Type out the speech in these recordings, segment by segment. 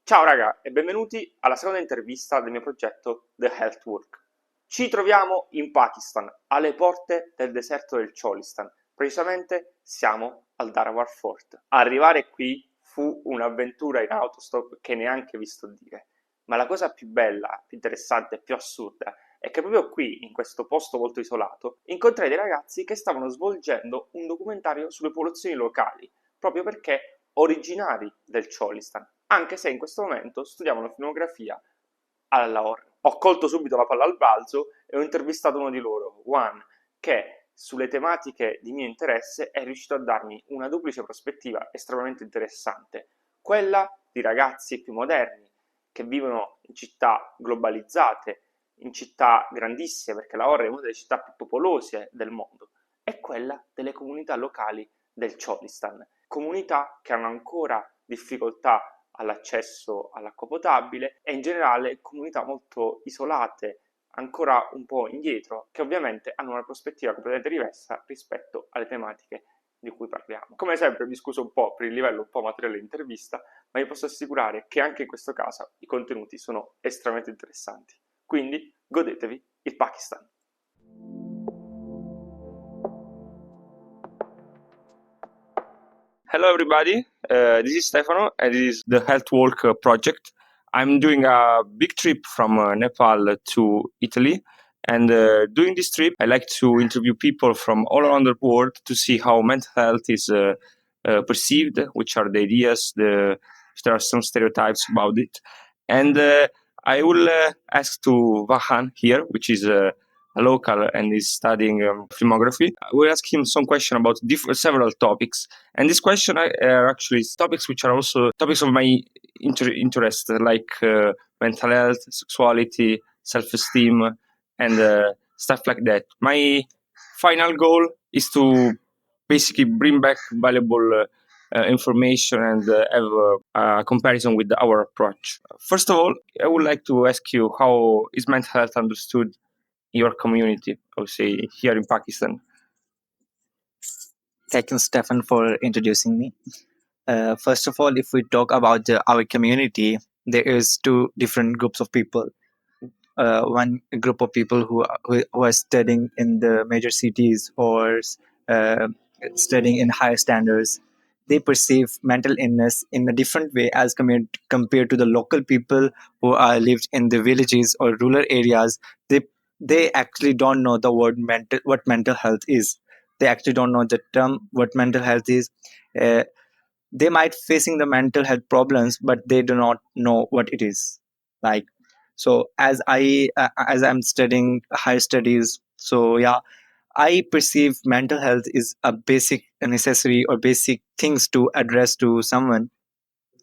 Ciao raga e benvenuti alla seconda intervista del mio progetto The Health Work. Ci troviamo in Pakistan, alle porte del deserto del Cholistan. Precisamente siamo al Darawar Fort. Arrivare qui fu un'avventura in autostop che neanche vi sto dire. Ma la cosa più bella, più interessante, più assurda è che proprio qui, in questo posto molto isolato, incontrai dei ragazzi che stavano svolgendo un documentario sulle popolazioni locali, proprio perché originari del Cholistan, anche se in questo momento studiavano filmografia alla Lahore. Ho colto subito la palla al balzo e ho intervistato uno di loro, Juan, che sulle tematiche di mio interesse è riuscito a darmi una duplice prospettiva estremamente interessante, quella di ragazzi più moderni che vivono in città globalizzate, in città grandissime, perché Lahore è una delle città più popolose del mondo, e quella delle comunità locali del Cholistan, comunità che hanno ancora difficoltà all'accesso all'acqua potabile e in generale comunità molto isolate, ancora un po' indietro, che ovviamente hanno una prospettiva completamente diversa rispetto alle tematiche di cui parliamo. Come sempre mi scuso un po' per il livello un po' materiale dell'intervista, ma vi posso assicurare che anche in questo caso i contenuti sono estremamente interessanti. Quindi godetevi il Pakistan. Hello, everybody. This is Stefano, and this is the Health Walk project. I'm doing a big trip from Nepal to Italy. And during this trip, I like to interview people from all around the world to see how mental health is perceived, which are the ideas, if there are some stereotypes about it. And I will ask to Vahan here, which is a local and is studying filmography. I will ask him some question about several topics. And this question are actually topics which are also topics of my interest, like mental health, sexuality, self-esteem, and stuff like that. My final goal is to basically bring back valuable information and have a comparison with our approach. First of all, I would like to ask you, how is mental health understood in your community, I would say, here in Pakistan? Thank you, Stefan, for introducing me. First of all, if we talk about our community, there is two different groups of people. One group of people who are studying in the major cities or uh, studying in higher standards. They perceive mental illness in a different way as compared to the local people who are lived in the villages or rural areas. They actually don't know the word what mental health is. They actually don't know the term what mental health is. Uh, they might facing the mental health problems, but they do not know what it is. Like, so as I'm studying higher studies, so yeah, I perceive mental health is a basic necessary or basic things to address to someone.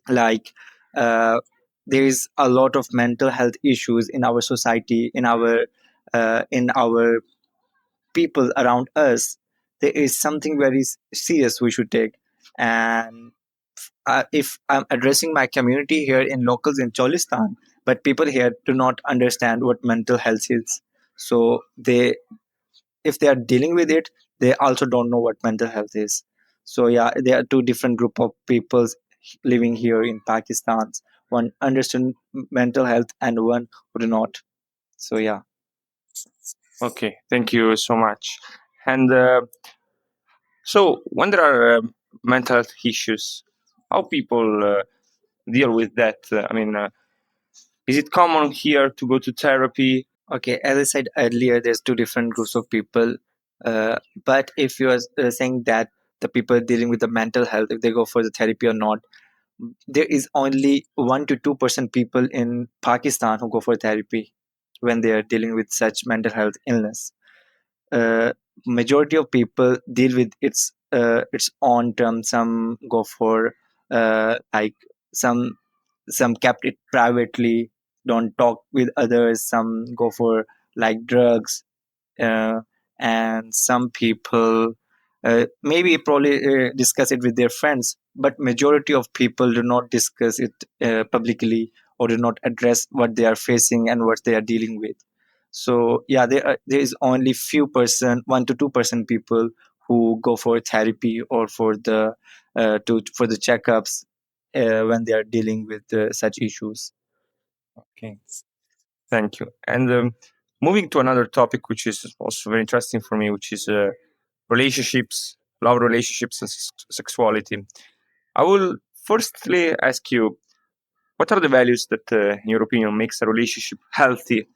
Like, uh, there is a lot of mental health issues in our society, in our people around us. There is something very serious we should take. And if I'm addressing my community here in locals in Cholistan, but people here do not understand what mental health is. So if they are dealing with it, they also don't know what mental health is. So yeah, there are two different group of people living here in Pakistan. One understand mental health and one who do not. So yeah. Okay, thank you so much. And so, when there are mental health issues, how people deal with that? Is it common here to go to therapy? Okay, as I said earlier, there's two different groups of people. But if you are saying that the people dealing with the mental health, if they go for the therapy or not, there is only 1 to 2% people in Pakistan who go for therapy when they are dealing with such mental health illness. Majority of people deal with its own terms. Some go for like some kept it privately, don't talk with others. Some go for like drugs, uh, and some people maybe probably discuss it with their friends, but majority of people do not discuss it publicly or do not address what they are facing and what they are dealing with. So yeah, there is only few person, 1 to 2% people who go for therapy or for the for the checkups. when they are dealing with such issues. Okay, thank you. And moving to another topic, which is also very interesting for me, which is relationships, love relationships, and sexuality. I will firstly ask you, what are the values that, in your opinion, makes a relationship healthy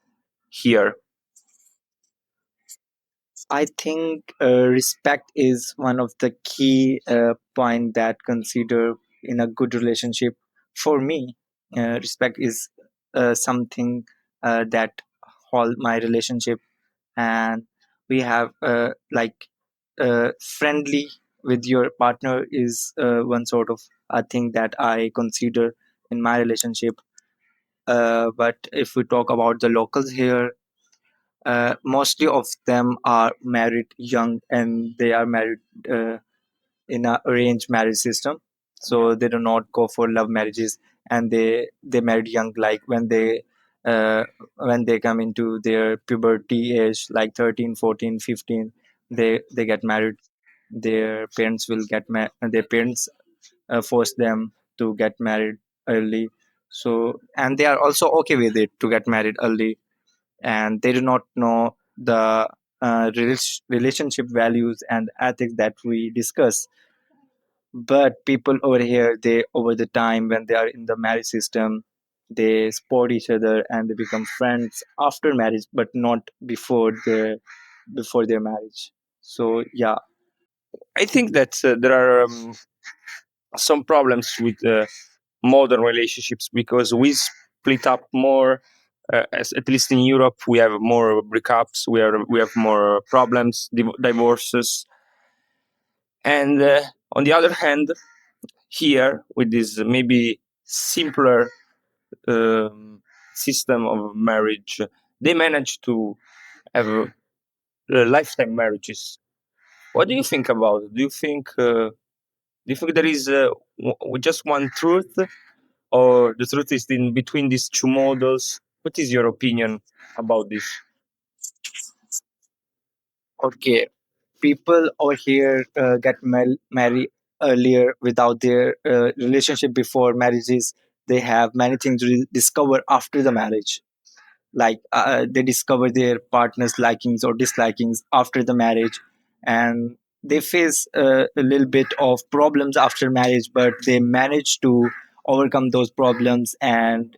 here? I think respect is one of the key point that consider in a good relationship. For me, respect is something that hold my relationship, and we have friendly with your partner is one sort of a thing that I consider in my relationship. But if we talk about the locals here, mostly of them are married young, and they are married in a arranged marriage system, so they do not go for love marriages, and they married young, like uh, when they come into their puberty age, like 13, 14, 15, they get married. Their parents will their parents force them to get married early, so and they are also okay with it to get married early, and they do not know the relationship values and ethics that we discuss. But people over here, they over the time when they are in the marriage system, they support each other and they become friends after marriage, but not before their marriage. So yeah. I think that there are some problems with modern relationships because we split up more. As at least in Europe, we have more breakups. We have more problems, divorces, and on the other hand, here with this maybe simpler um, system of marriage, they manage to have lifetime marriages. What do you think about it? Do you think there is just one truth, or the truth is in between these two models? What is your opinion about this? Okay, people over here get married earlier without their relationship before marriages. They have many things to discover after the marriage, like they discover their partner's likings or dislikings after the marriage, and they face a little bit of problems after marriage, but they manage to overcome those problems, and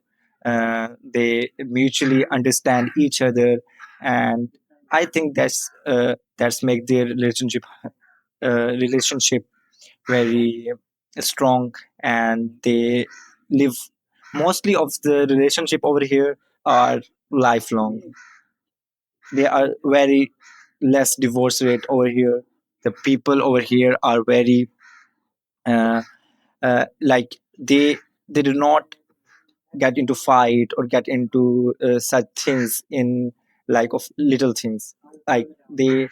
they mutually understand each other. And I think that's make their relationship very strong, and they live, mostly of the relationship over here are lifelong. They are very less divorce rate over here. The people over here are very uh, like they do not get into fight or get into such things in like of little things, like they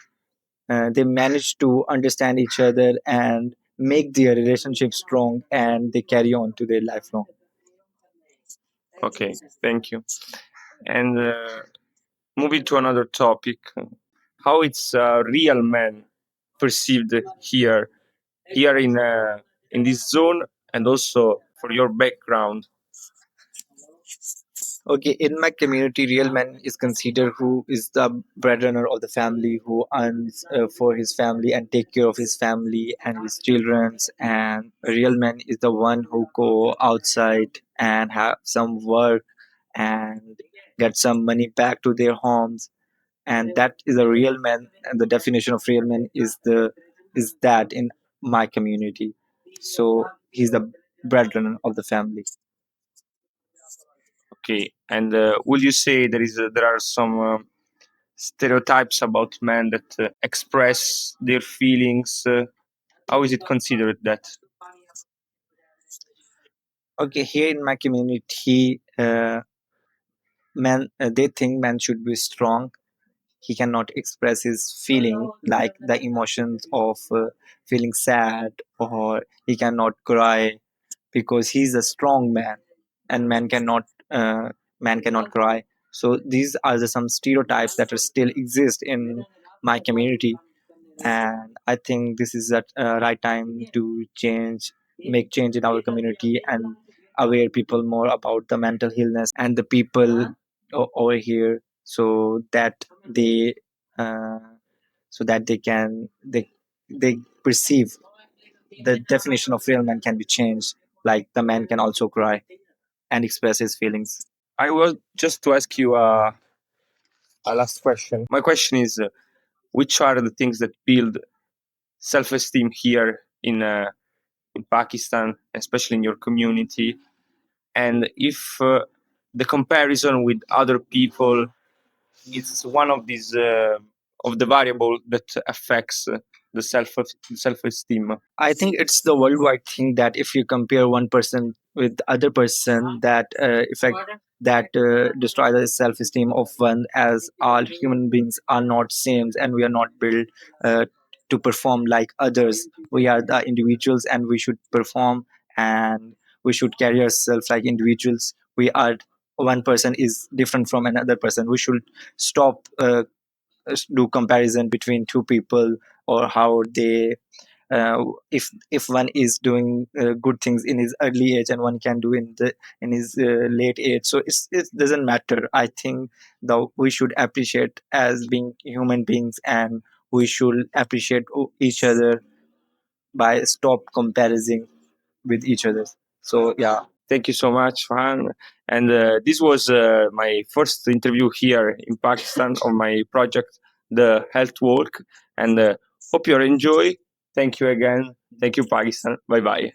manage to understand each other and make their relationship strong, and they carry on to their lifelong. Okay, thank you. And moving to another topic, how it's a real man perceived here in this zone, and also for your background. Okay, in my community, real man is considered who is the breadwinner of the family, who earns for his family and take care of his family and his childrens. And a real man is the one who go outside and have some work and get some money back to their homes. And that is a real man. And the definition of real man is that in my community. So he's the breadwinner of the family. Okay, and would you say there are some stereotypes about men that express their feelings? How is it considered that? Okay, here in my community, men they think man should be strong. He cannot express his feeling, like the emotions of feeling sad, or he cannot cry because he's a strong man, and uh, man cannot cry. So these are some stereotypes that are still exist in my community, and I think this is the right time to change make change in our community and aware people more about the mental illness and the people over here, so that they uh, they perceive the definition of real man can be changed, like the man can also cry and express his feelings. I was just to ask you a last question. My question is, which are the things that build self-esteem here in Pakistan, especially in your community, and if the comparison with other people is one of these of the variable that affects the self-esteem. I think it's the worldwide thing that if you compare one person with the other person, that effect that destroy the self-esteem of one, as all human beings are not same and we are not built uh, to perform like others. We are the individuals and we should perform, and we should carry ourselves like individuals. We are one person is different from another person. We should stop do comparison between two people, or how they if one is doing good things in his early age and one can do in his late age, so it doesn't matter. I think though we should appreciate as being human beings, and we should appreciate each other by stop comparing with each other. So yeah. Thank you so much, Farhan. And this was my first interview here in Pakistan on my project, the Health Walk. And hope you enjoy. Thank you again. Thank you, Pakistan. Bye bye.